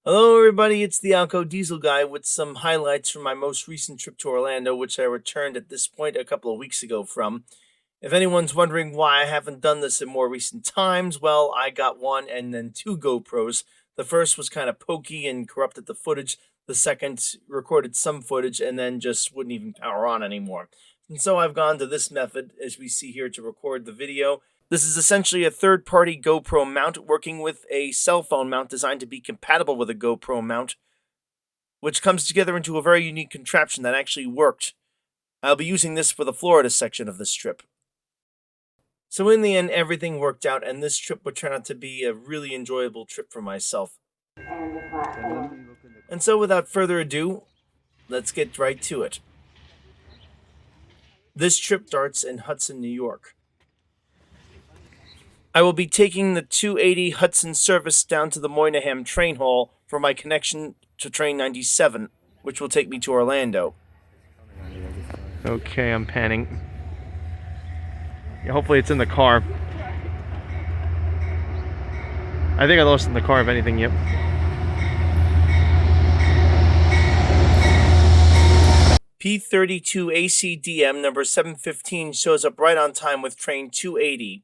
Hello, everybody. It's the Alco Diesel Guy with some highlights from my most recent trip to Orlando, which I returned at this point a couple of weeks ago from. If anyone's wondering why I haven't done this in more recent times, well, I got one and then two GoPros. The first was kind of pokey and corrupted the footage. The second recorded some footage and then just wouldn't even power on anymore. And so I've gone to this method, as we see here, to record the video. This is essentially a third-party GoPro mount working with a cell phone mount designed to be compatible with a GoPro mount, which comes together into a very unique contraption that actually worked. I'll be using this for the Florida section of this trip. So in the end, everything worked out, and this trip would turn out to be a really enjoyable trip for myself. And so without further ado, let's get right to it. This trip starts in Hudson, New York. I will be taking the 280 Hudson service down to the Moynihan train hall for my connection to train 97, which will take me to Orlando. Okay, I'm panning. Yeah, hopefully it's in the car. I think I lost it in the car, if anything, yep. P32 ACDM number 715 shows up right on time with train 280.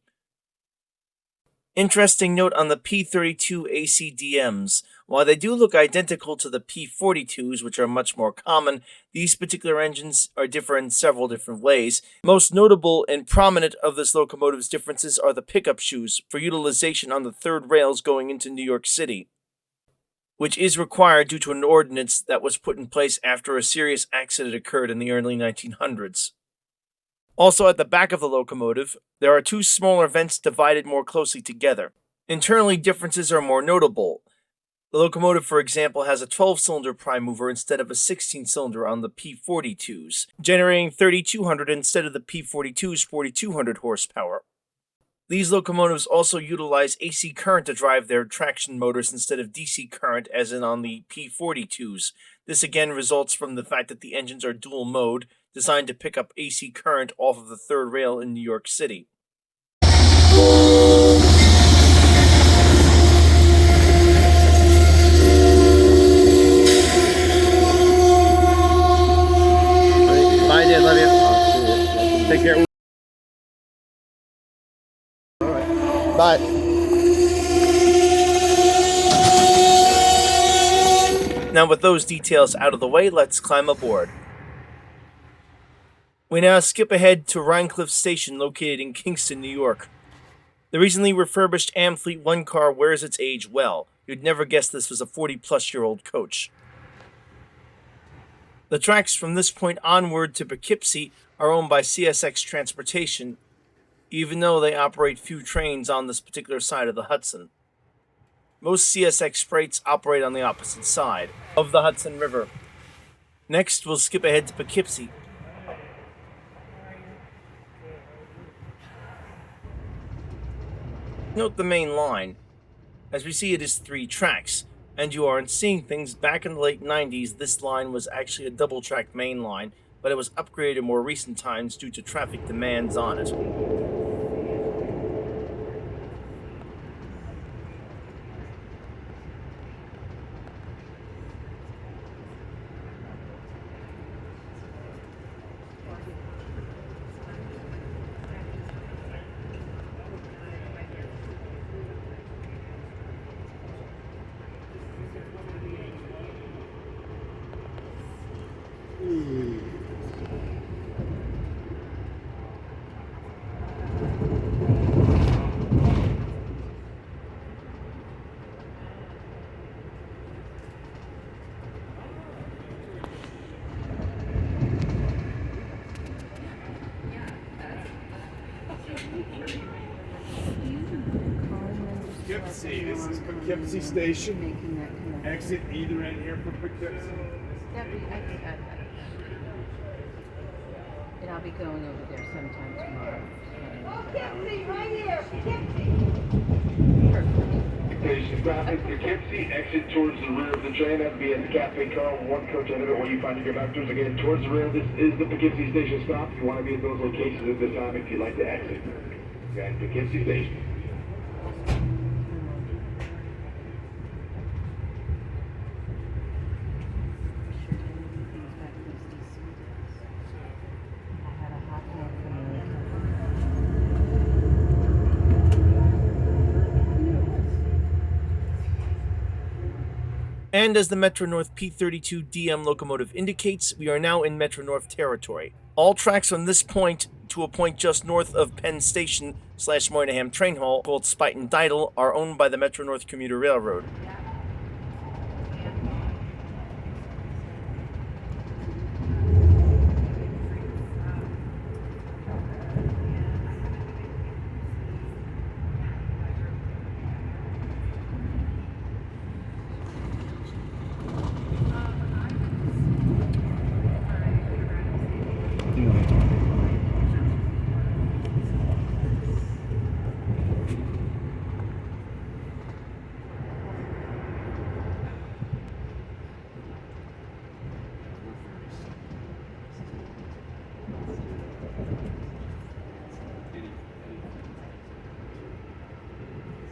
Interesting note on the P32 ACDMs. While they do look identical to the P42s, which are much more common, these particular engines are different in several different ways. Most notable and prominent of this locomotive's differences are the pickup shoes for utilization on the third rails going into New York City, which is required due to an ordinance that was put in place after a serious accident occurred in the early 1900s. Also, at the back of the locomotive, there are two smaller vents divided more closely together. Internally, differences are more notable. The locomotive, for example, has a 12-cylinder prime mover instead of a 16-cylinder on the P42s, generating 3,200 instead of the P42's 4,200 horsepower. These locomotives also utilize AC current to drive their traction motors instead of DC current, as in on the P42s. This again results from the fact that the engines are dual mode, designed to pick up AC current off of the third rail in New York City. Bye, Dad. Love you. Take care. Alright. Bye. Now with those details out of the way, let's climb aboard. We now skip ahead to Rhinecliff Station, located in Kingston, New York. The recently refurbished Amfleet 1 car wears its age well. You'd never guess this was a 40-plus-year-old coach. The tracks from this point onward to Poughkeepsie are owned by CSX Transportation, even though they operate few trains on this particular side of the Hudson. Most CSX freights operate on the opposite side of the Hudson River. Next, we'll skip ahead to Poughkeepsie. Note the main line. As we see, it is 3 tracks, and you aren't seeing things. Back in the late 90s, this line was actually a double-track main line, but it was upgraded in more recent times due to traffic demands on it. Poughkeepsie, this is Poughkeepsie Station. Exit either end here for Poughkeepsie. And I'll be going over there sometime tomorrow. Poughkeepsie, right here, Poughkeepsie. Station traffic, Poughkeepsie, exit towards the rear of the train. That'd be at the Cafe Carl, 1 coach elevator where you find your conductors. Again, towards the rear, this is the Poughkeepsie Station stop. You want to be at those locations at this time if you'd like to exit. Okay, Poughkeepsie Station. And as the Metro North P32 DM locomotive indicates, we are now in Metro North territory. All tracks from this point to a point just north of Penn Station / Moynihan Train Hall, called Spuyten Duyvil, are owned by the Metro North Commuter Railroad.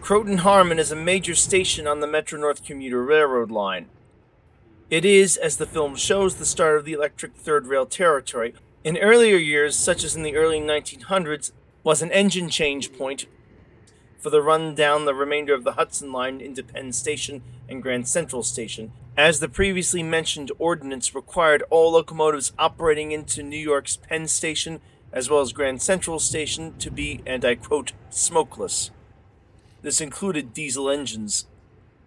Croton-Harmon is a major station on the Metro North Commuter Railroad line. It is, as the film shows, the start of the electric third rail territory. In earlier years, such as in the early 1900s, was an engine change point for the run down the remainder of the Hudson Line into Penn Station and Grand Central Station, as the previously mentioned ordinance required all locomotives operating into New York's Penn Station as well as Grand Central Station to be, and I quote, smokeless. This included diesel engines.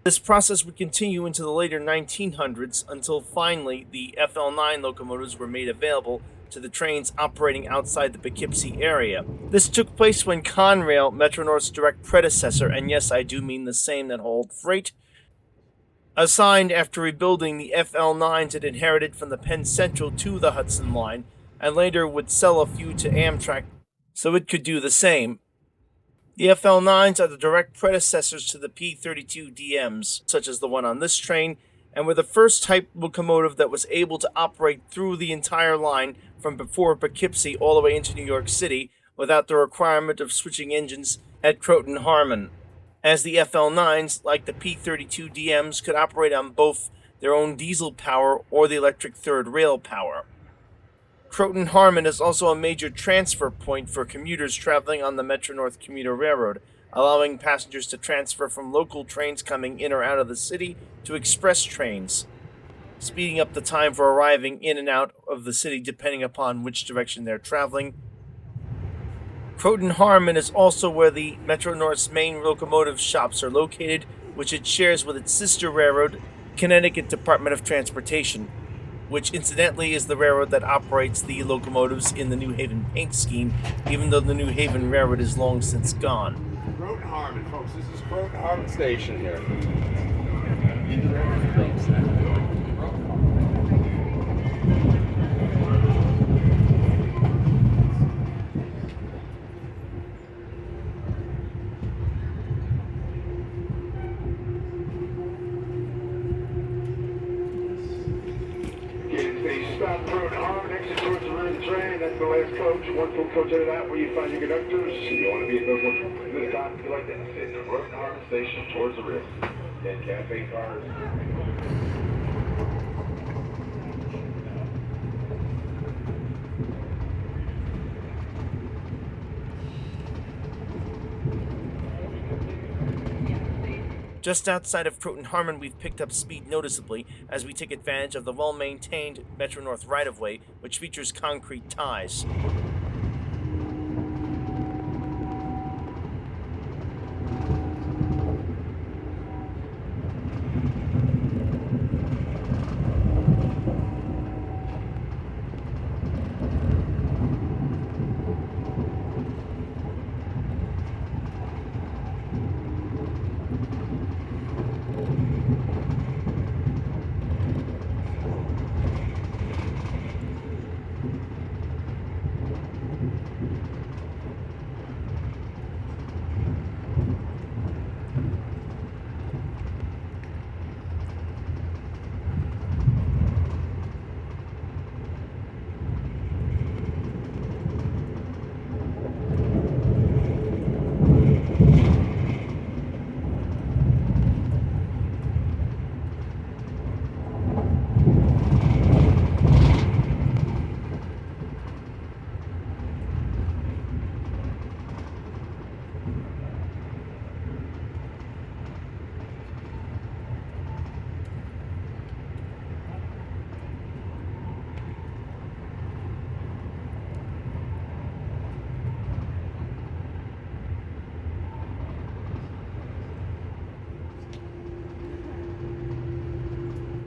This process would continue into the later 1900s until finally the FL9 locomotives were made available to the trains operating outside the Poughkeepsie area. This took place when Conrail, Metro North's direct predecessor, and yes, I do mean the same that hauled freight, assigned after rebuilding the FL9s it inherited from the Penn Central to the Hudson Line, and later would sell a few to Amtrak so it could do the same. The FL9s are the direct predecessors to the P32 DMs, such as the one on this train, and were the first type locomotive that was able to operate through the entire line from before Poughkeepsie all the way into New York City without the requirement of switching engines at Croton-Harmon, as the FL9s, like the P32 DMs, could operate on both their own diesel power or the electric third rail power. Croton-Harmon is also a major transfer point for commuters traveling on the Metro North Commuter Railroad, allowing passengers to transfer from local trains coming in or out of the city to express trains, speeding up the time for arriving in and out of the city depending upon which direction they're traveling. Croton-Harmon is also where the Metro North's main locomotive shops are located, which it shares with its sister railroad, Connecticut Department of Transportation, which incidentally is the railroad that operates the locomotives in the New Haven paint scheme, even though the New Haven Railroad is long since gone. Croton-Harmon, folks. This is Croton-Harmon Station here. Stop Croton-Harmon, exit towards the rear of the train. That's the last coach. One full coach out of that where you find your conductors. You want to be at those ones this time if you like that. Sit Croton-Harmon Station towards the rear. Then cafe cars. Just outside of Croton-Harmon, we've picked up speed noticeably as we take advantage of the well-maintained Metro North right-of-way, which features concrete ties.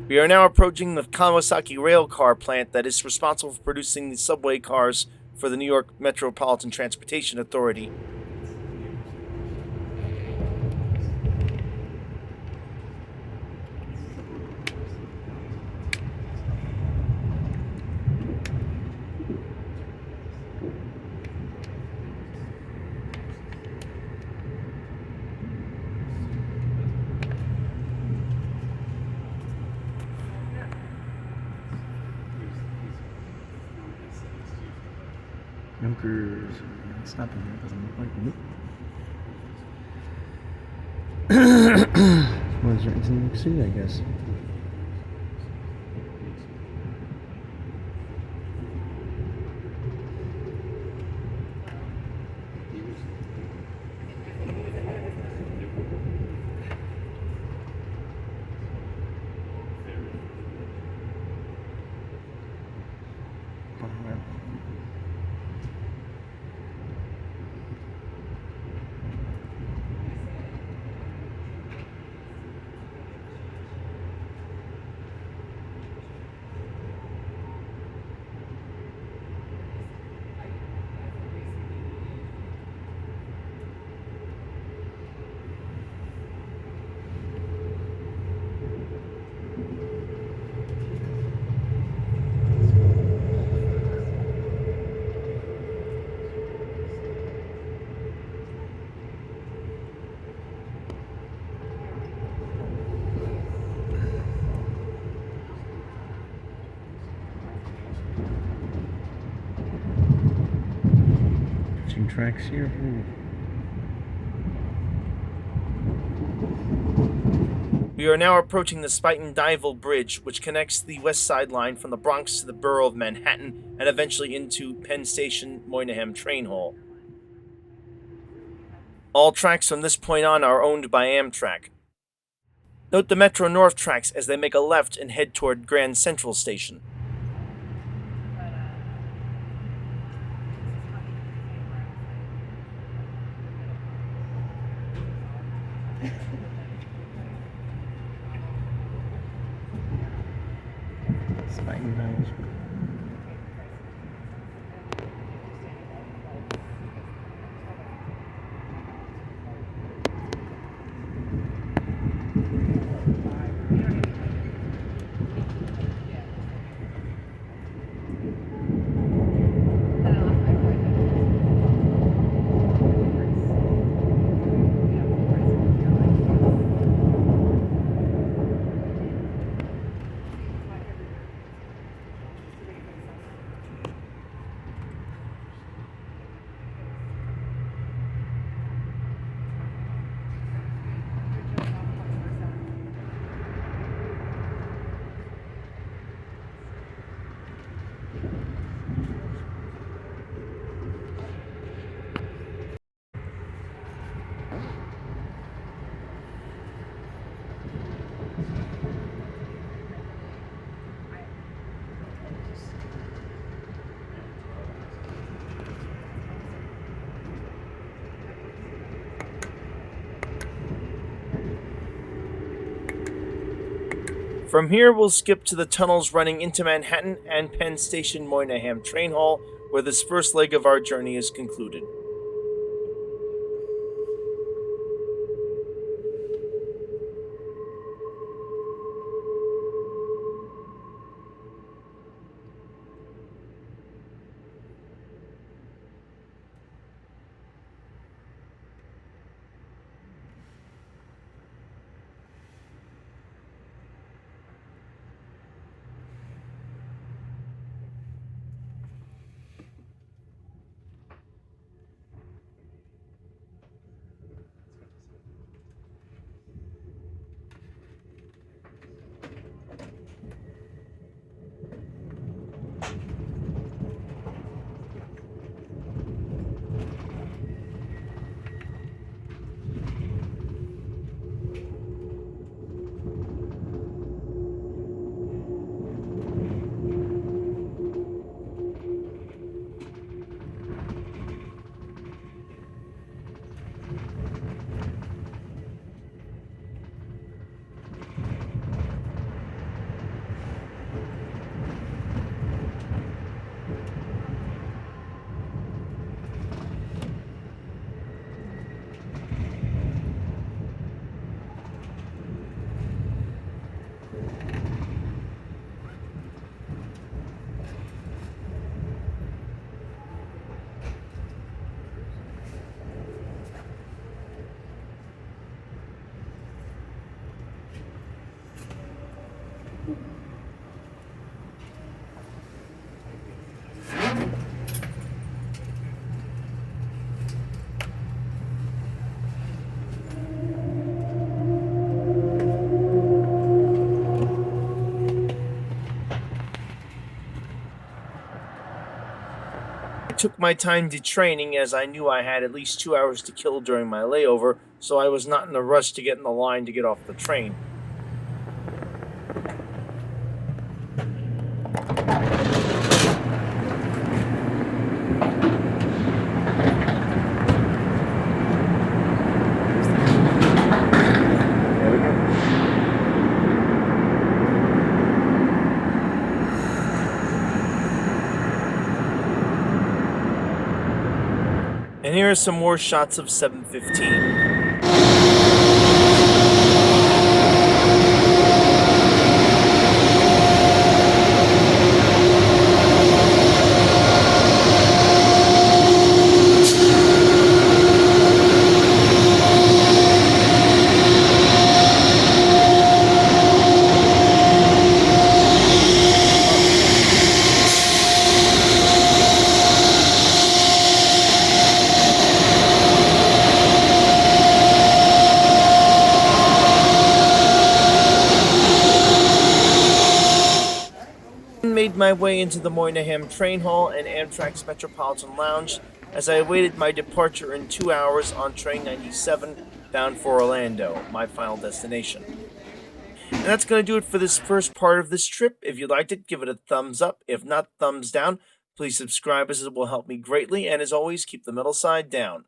We are now approaching the Kawasaki rail car plant that is responsible for producing the subway cars for the New York Metropolitan Transportation Authority. Yonkers. It's not in there. It doesn't look like it. Well, it's in New York City, I guess. Tracks here. We are now approaching the Spuyten-Duyvil Bridge, which connects the West Side Line from the Bronx to the borough of Manhattan and eventually into Penn Station Moynihan Train Hall. All tracks from this point on are owned by Amtrak. Note the Metro North tracks as they make a left and head toward Grand Central Station. From here, we'll skip to the tunnels running into Manhattan and Penn Station Moynihan Train Hall, where this first leg of our journey is concluded. took my time detraining as I knew I had at least 2 hours to kill during my layover, so I was not in a rush to get in the line to get off the train. And here are some more shots of 715. Made my way into the Moynihan train hall and Amtrak's Metropolitan Lounge as I awaited my departure in 2 hours on train 97 bound for Orlando, my final destination. And that's going to do it for this first part of this trip. If you liked it, give it a thumbs up. If not, thumbs down. Please subscribe as it will help me greatly. And as always, keep the metal side down.